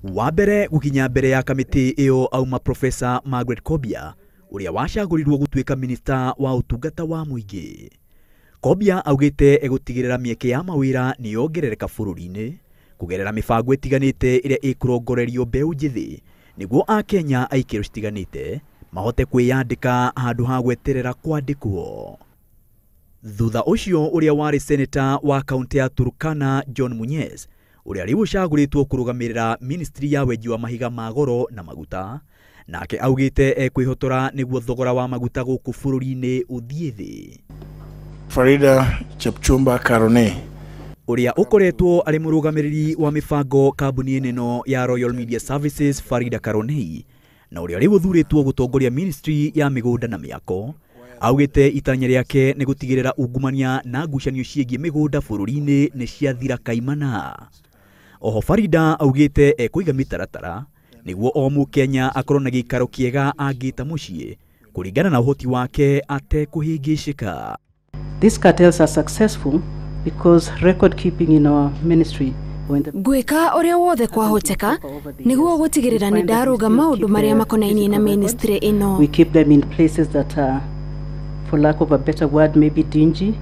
Wambere gukinya mbere ya kamiti iyo auma Profesa Margaret Kobia uria wacagurirwo gutuika minista wa utungata wa muingi. Kobia augite egutigirira mieke ya mawira ni yongerereka bururi-ini kugerera mibango itiganite iria ikurongorerio mbeu njithi niguo Akenya aikiro citiganite mahote kwiyandika handu ha gweterera kwandikwo. Thutha ucio uria wari senator wa kaunti ya Turkana John Munyes uria riu ucaguritwo kurugamirira ministry ya weji wa mahiga ma goro na maguta nake augite ekwihotora niguo thogora wa maguta guku bururi-ini uthie thi. Farida Chepchumba Karone uria ukoretwo ari murugamiriri wa mibango kambuni neno ya Royal Media Services Farida Karone na uria riu uthuritwo gutongoria ministry ya migunda na miako augite itanya riake ni gutigirira ungumania na ngucanio ciegie migunda bururi-ini ni ciathira kaimana. Oho Farida augite ekuiga mitaratara niguo o Mukenya akorwo na gikaro kiega angita mucii kuringana na uhoti wake atekuhingicika. These cartels are successful because record keeping in our ministry. Gwika uria wothe kwahoteka niguo gutigirira ni ndaruga maundu maria makonainie na ministry ino. We keep them in places that are, for lack of a better word, maybe dingy.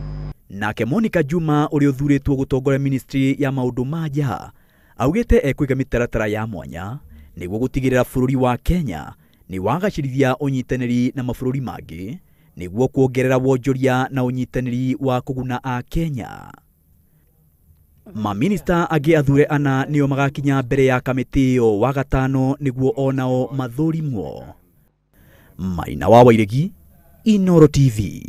Nake Monica Juma uria uthuritwo gutongoria ministry ya maundu maja augite ekuiga mitaratara ya mwanya niguo gutigirira bururi wa Kenya ni wagacirithia unyitaniri na mabururi mangi niguo kuongerera wonjoria na unyitaniri wa kuguna a Kenya. Maminista agi athure ana nio magakinya mbere ya kamiti iyo wa gatano niguo onao mathurimwo. Maina wa Wairegi, Inooro TV.